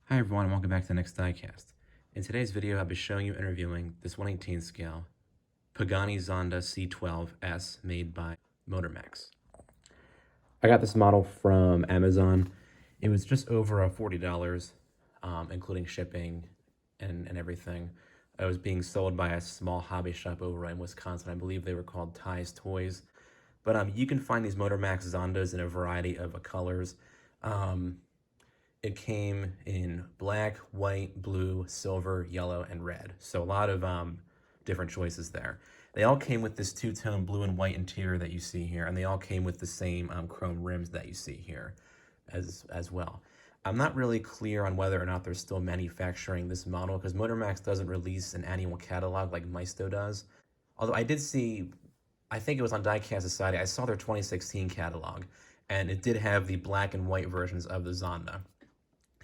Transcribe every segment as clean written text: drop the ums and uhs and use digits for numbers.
Hi everyone and welcome back to the next diecast. In today's video I'll be showing you and reviewing this 1/18 scale Pagani Zonda C12S made by Motormax. I got this model from Amazon. It was just over $40, including shipping and everything. It was being sold by a small hobby shop over in Wisconsin. I believe they were called Ty's Toys. But you can find these Motormax Zondas in a variety of colors. It came in black, white, blue, silver, yellow, and red. So a lot of different choices there. They all came with this two-tone blue and white interior that you see here, and they all came with the same chrome rims that you see here as well. I'm not really clear on whether or not they're still manufacturing this model because Motormax doesn't release an annual catalog like Maisto does. Although I did see, I think it was on Diecast Society, I saw their 2016 catalog, and it did have the black and white versions of the Zonda.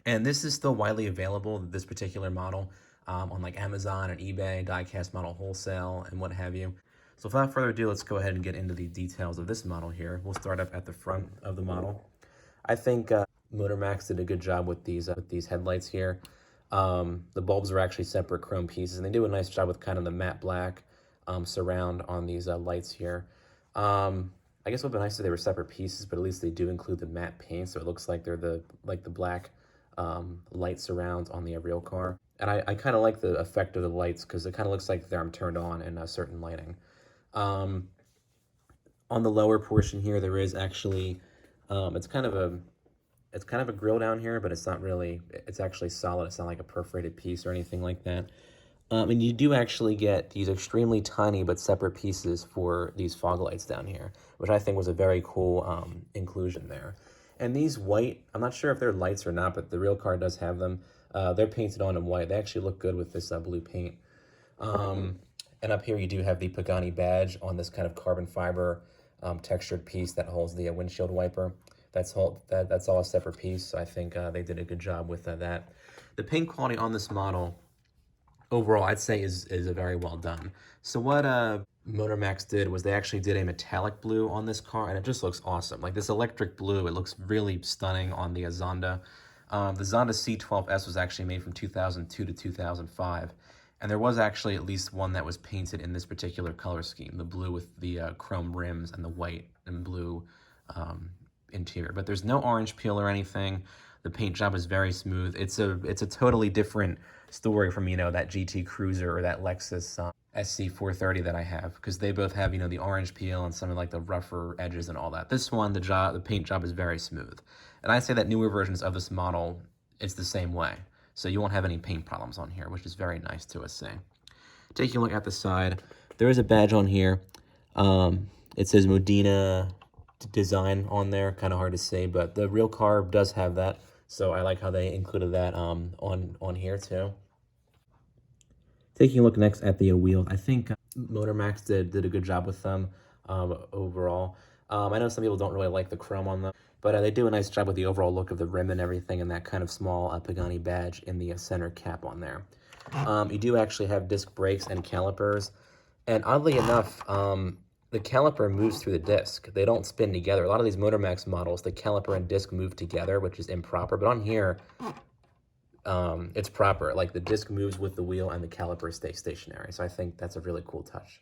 And this is still widely available, this particular model, on like Amazon and eBay, Diecast Model Wholesale, and what have you. So without further ado, let's go ahead and get into the details of this model here. We'll start up at the front of the model. I think Motormax did a good job with these headlights here. The bulbs are actually separate chrome pieces, and they do a nice job with kind of the matte black surround on these lights here. I guess it would be nice if they were separate pieces, but at least they do include the matte paint, so it looks like they're the black light surrounds on the real car. And I kind of like the effect of the lights because it kind of looks like they're turned on in a certain lighting. On the lower portion here, there is actually, it's kind of a grill down here, but it's not really, it's actually solid. It's not like a perforated piece or anything like that. And you do actually get these extremely tiny but separate pieces for these fog lights down here, which I think was a very cool inclusion there. And these white, I'm not sure if they're lights or not, but the real car does have them. They're painted on in white. They actually look good with this blue paint. And up here you do have the Pagani badge on this kind of carbon fiber textured piece that holds the windshield wiper. That's all a separate piece, so I think they did a good job with that. The paint quality on this model, overall, I'd say is a very well done. So what Motormax did was they actually did a metallic blue on this car, and it just looks awesome. Like this electric blue, it looks really stunning on the Zonda. The Zonda C12S was actually made from 2002 to 2005, and there was actually at least one that was painted in this particular color scheme, the blue with the chrome rims and the white and blue interior. But there's no orange peel or anything. The paint job is very smooth. It's a totally different story from, you know, that GT Cruiser or that Lexus SC430 that I have, because they both have, you know, the orange peel and some of like the rougher edges and all that. This one, the paint job is very smooth. And I say that newer versions of this model, it's the same way. So you won't have any paint problems on here, which is very nice to say. Taking a look at the side, there is a badge on here. It says Modena design on there, kind of hard to say, but the real car does have that. So I like how they included that on here too. Taking a look next at the wheels, I think Motormax did a good job with them overall. I know some people don't really like the chrome on them, but they do a nice job with the overall look of the rim and everything, and that kind of small Pagani badge in the center cap on there. You do actually have disc brakes and calipers, and oddly enough, the caliper moves through the disc. They don't spin together. A lot of these Motormax models, the caliper and disc move together, which is improper, but on here, it's proper. Like the disc moves with the wheel and the caliper stays stationary. So I think that's a really cool touch.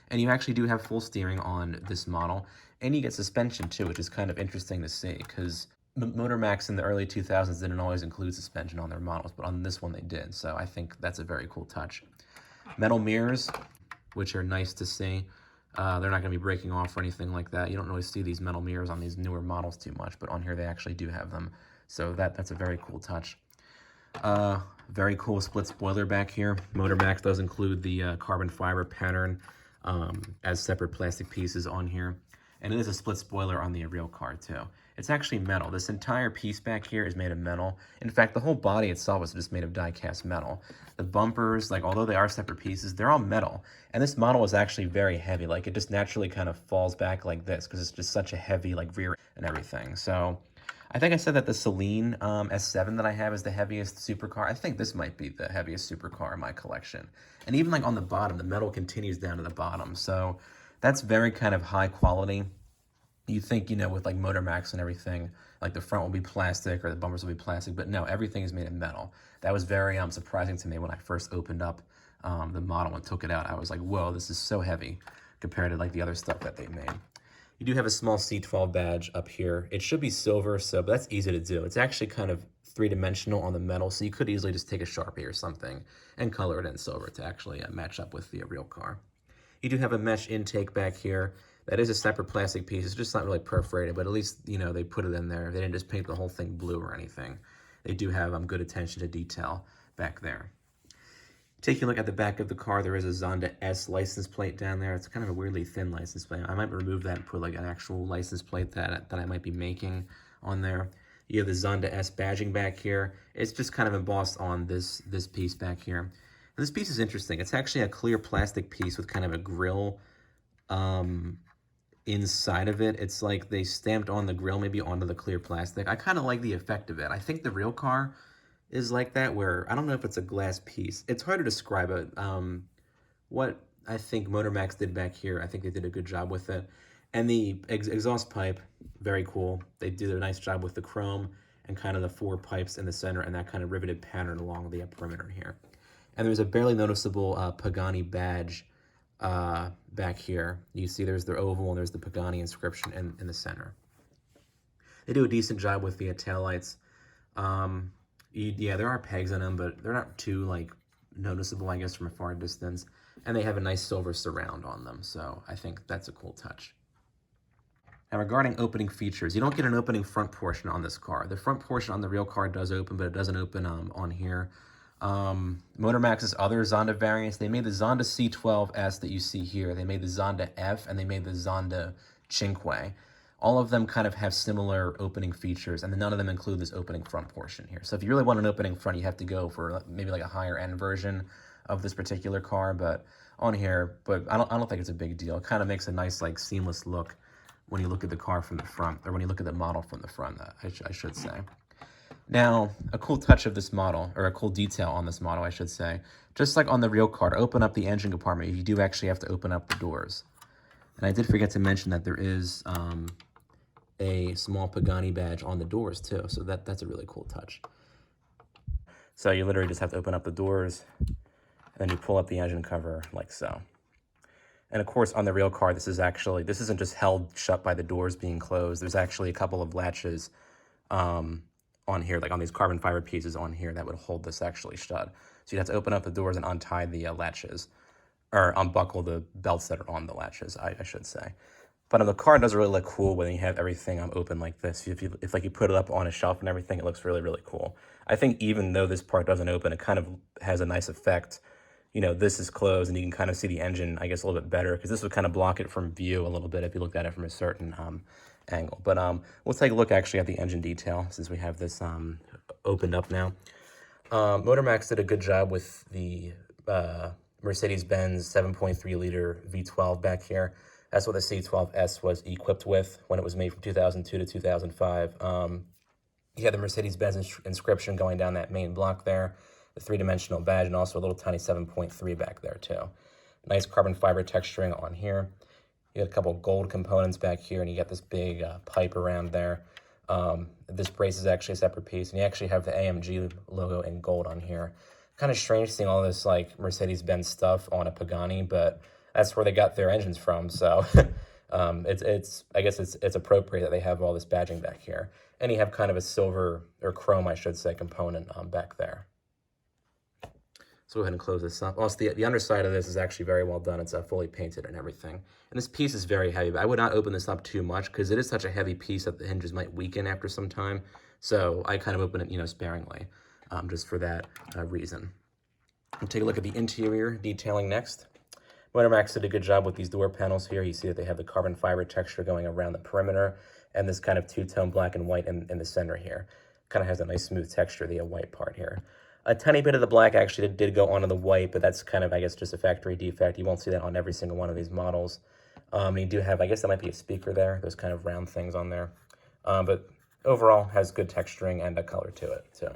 And you actually do have full steering on this model, and you get suspension too, which is kind of interesting to see because Motormax in the early 2000s didn't always include suspension on their models, but on this one they did. So I think that's a very cool touch. Metal mirrors, which are nice to see. They're not going to be breaking off or anything like that. You don't really see these metal mirrors on these newer models too much, but on here they actually do have them. So that's a very cool touch. Very cool split spoiler back here. Motormax does include the carbon fiber pattern as separate plastic pieces on here. And it is a split spoiler on the real car too. It's actually metal. This entire piece back here is made of metal. In fact, the whole body itself is just made of die-cast metal. The bumpers, like although they are separate pieces, they're all metal. And this model is actually very heavy. Like it just naturally kind of falls back like this because it's just such a heavy like rear and everything. So I think I said that the Celine S7 that I have is the heaviest supercar. I think this might be the heaviest supercar in my collection. And even like on the bottom, the metal continues down to the bottom. So that's very kind of high quality. You think, with like Motormax and everything, like the front will be plastic or the bumpers will be plastic, but no, everything is made of metal. That was very surprising to me when I first opened up the model and took it out. I was like, whoa, this is so heavy compared to like the other stuff that they made. You do have a small C12 badge up here. It should be silver, but that's easy to do. It's actually kind of three-dimensional on the metal, so you could easily just take a Sharpie or something and color it in silver to actually match up with the real car. You do have a mesh intake back here. That is a separate plastic piece. It's just not really perforated, but at least, they put it in there. They didn't just paint the whole thing blue or anything. They do have good attention to detail back there. Taking a look at the back of the car, there is a Zonda S license plate down there. It's kind of a weirdly thin license plate. I might remove that and put like an actual license plate that I might be making on there. You have the Zonda S badging back here. It's just kind of embossed on this piece back here. And this piece is interesting. It's actually a clear plastic piece with kind of a grill inside of it. It's like they stamped on the grill maybe onto the clear plastic. I kind of like the effect of it. I think the real car is like that, where I don't know if it's a glass piece. It's hard to describe it. What I think Motormax did back here, I think they did a good job with it. And the exhaust pipe, very cool. They did a nice job with the chrome and kind of the 4 pipes in the center and that kind of riveted pattern along the perimeter here. And there's a barely noticeable Pagani badge back here. You see there's the oval and there's the Pagani inscription in the center. They do a decent job with the taillights. Yeah, there are pegs in them, but they're not too like noticeable, I guess, from a far distance. And they have a nice silver surround on them, so I think that's a cool touch. Now, regarding opening features, you don't get an opening front portion on this car. The front portion on the real car does open, but it doesn't open on here. Motormax's other Zonda variants, they made the Zonda C12S that you see here. They made the Zonda F, and they made the Zonda Cinque. All of them kind of have similar opening features, and none of them include this opening front portion here. So if you really want an opening front, you have to go for maybe like a higher end version of this particular car, but on here, but I don't think it's a big deal. It kind of makes a nice like seamless look when you look at the car from the front, or when you look at the model from the front, I should say. Now, a cool touch of this model, or a cool detail on this model, I should say, just like on the real car, to open up the engine compartment, you do actually have to open up the doors. And I did forget to mention that there is a small Pagani badge on the doors too, so that's a really cool touch. So you literally just have to open up the doors, and then you pull up the engine cover like so. And of course, on the real car, this isn't just held shut by the doors being closed. There's actually a couple of latches on here, like on these carbon fiber pieces on here that would hold this actually shut. So you'd have to open up the doors and untie the latches, or unbuckle the belts that are on the latches, I should say. But on the car, it doesn't really look cool when you have everything open like this. If like you put it up on a shelf and everything, it looks really, really cool. I think even though this part doesn't open, it kind of has a nice effect. This is closed, and you can kind of see the engine, I guess, a little bit better, because this would kind of block it from view a little bit if you looked at it from a certain angle. But we'll take a look actually at the engine detail, since we have this opened up now. Motormax did a good job with the Mercedes-Benz 7.3 liter V12 back here. That's what the C12S was equipped with when it was made from 2002 to 2005. You had the Mercedes-Benz inscription going down that main block there, the 3-dimensional badge, and also a little tiny 7.3 back there too. Nice carbon fiber texturing on here. You got a couple gold components back here, and you got this big pipe around there. This brace is actually a separate piece, and you actually have the AMG logo in gold on here. Kind of strange seeing all this like Mercedes-Benz stuff on a Pagani, but that's where they got their engines from. So I guess it's appropriate that they have all this badging back here. And you have kind of a silver, or chrome, I should say, component back there. So go ahead and close this up. Also, the underside of this is actually very well done. It's fully painted and everything. And this piece is very heavy, but I would not open this up too much, because it is such a heavy piece that the hinges might weaken after some time. So I kind of open it, sparingly, just for that reason. We'll take a look at the interior detailing next. Motormax did a good job with these door panels here. You see that they have the carbon fiber texture going around the perimeter, and this kind of two-tone black and white in the center here. Kind of has a nice smooth texture, the white part here. A tiny bit of the black actually did go onto the white, but that's kind of, I guess, just a factory defect. You won't see that on every single one of these models. You do have, I guess that might be a speaker there, those kind of round things on there. But overall, has good texturing and a color to it, too.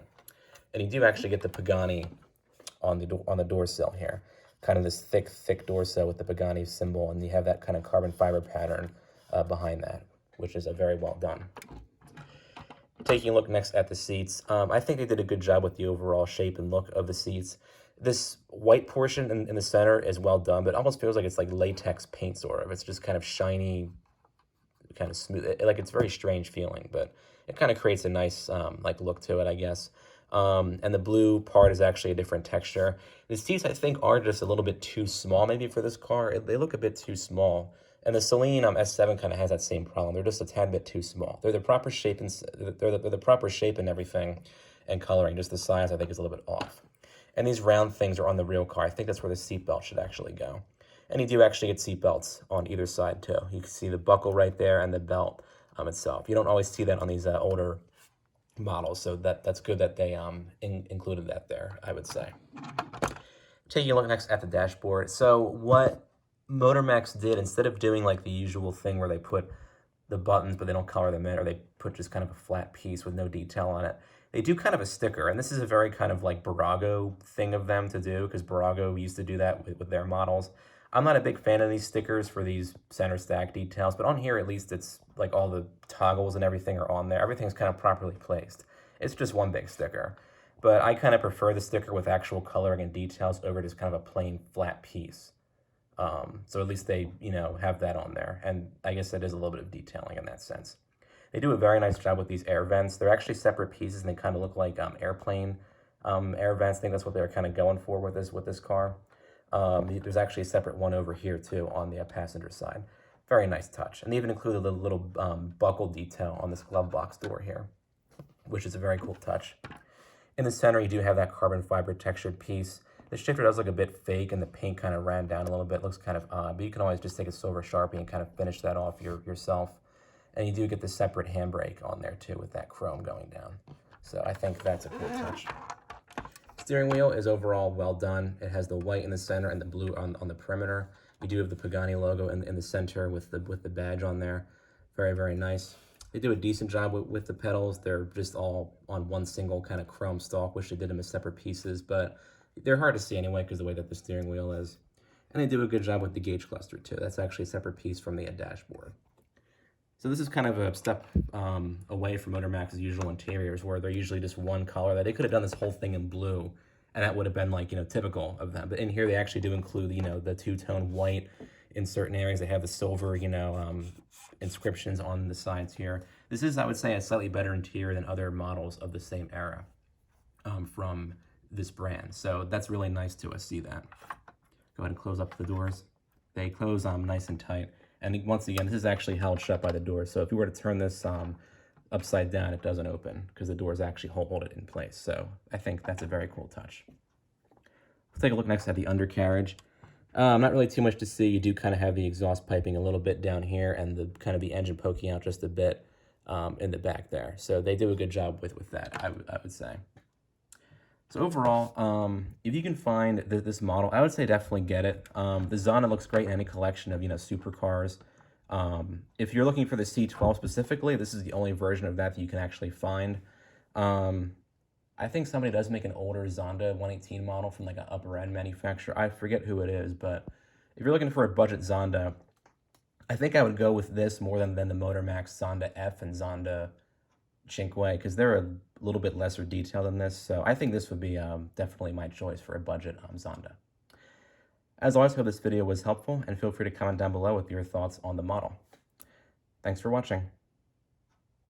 And you do actually get the Pagani on the door sill here. Kind of this thick door sill with the Pagani symbol, and you have that kind of carbon fiber pattern behind that, which is a very well done. Taking a look next at the seats, I think they did a good job with the overall shape and look of the seats. This white portion in the center is well done, but it almost feels like it's like latex paint, sort of. It's just kind of shiny, kind of smooth. Like, it's very strange feeling, but it kind of creates a nice like look to it, I guess. And the blue part is actually a different texture. The seats, I think, are just a little bit too small maybe for this car. They look a bit too small. And the Celine S7 kind of has that same problem. They're just a tad bit too small. They're the proper shape and they're the proper shape and everything, and coloring. Just the size, I think, is a little bit off. And these round things are on the real car. I think that's where the seatbelt should actually go. And you do actually get seatbelts on either side too. You can see the buckle right there and the belt itself. You don't always see that on these older models, so that's good that they included that there, I would say. Taking a look next at the dashboard. So what Motormax did, instead of doing like the usual thing where they put the buttons but they don't color them in, or they put just kind of a flat piece with no detail on it, they do kind of a sticker. And this is a very kind of like Barago thing of them to do, because Barago used to do that with their models. I'm not a big fan of these stickers for these center stack details, but on here at least it's like all the toggles and everything are on there. Everything's kind of properly placed. It's just one big sticker. But I kind of prefer the sticker with actual coloring and details over just kind of a plain flat piece. So at least they, have that on there. And I guess that is a little bit of detailing in that sense. They do a very nice job with these air vents. They're actually separate pieces, and they kind of look like airplane air vents. I think that's what they're kind of going for with this car. There's actually a separate one over here too on the passenger side. Very nice touch. And they even included a little buckle detail on this glove box door here, which is a very cool touch. In the center, you do have that carbon fiber textured piece. The shifter does look a bit fake, and the paint kind of ran down a little bit. Looks kind of odd, but you can always just take a silver Sharpie and kind of finish that off yourself. And you do get the separate handbrake on there too with that chrome going down. So I think that's a cool touch. Steering wheel is overall well done. It has the white in the center and the blue on the perimeter. You do have the Pagani logo in the center with the badge on there. Very, very nice. They do a decent job with the pedals. They're just all on one single kind of chrome stalk. Wish they did them as separate pieces, but they're hard to see anyway because the way that the steering wheel is. And they do a good job with the gauge cluster too. That's actually a separate piece from the dashboard. So this is kind of a step away from Motormax's usual interiors, where they're usually just one color. That they could have done this whole thing in blue, and that would have been like, typical of them. But in here, they actually do include, the two-tone white in certain areas. They have the silver, inscriptions on the sides here. This is, I would say, a slightly better interior than other models of the same era from this brand. So that's really nice to see that. Go ahead and close up the doors. They close nice and tight. And once again, this is actually held shut by the door. So if you were to turn this upside down, it doesn't open because the doors actually hold it in place. So I think that's a very cool touch. Let's take a look next at the undercarriage. Not really too much to see. You do kind of have the exhaust piping a little bit down here, and the kind of the engine poking out just a bit in the back there. So they do a good job with that, I would say. So overall, if you can find this model, I would say definitely get it. The Zonda looks great in any collection of, supercars. If you're looking for the C12 specifically, this is the only version of that you can actually find. I think somebody does make an older Zonda 118 model from like an upper end manufacturer. I forget who it is, but if you're looking for a budget Zonda, I think I would go with this more than the Motormax Zonda F and Zonda Cinque, because they're a little bit lesser detailed than this. So I think this would be definitely my choice for a budget Zonda. As always, I hope this video was helpful, and feel free to comment down below with your thoughts on the model. Thanks for watching.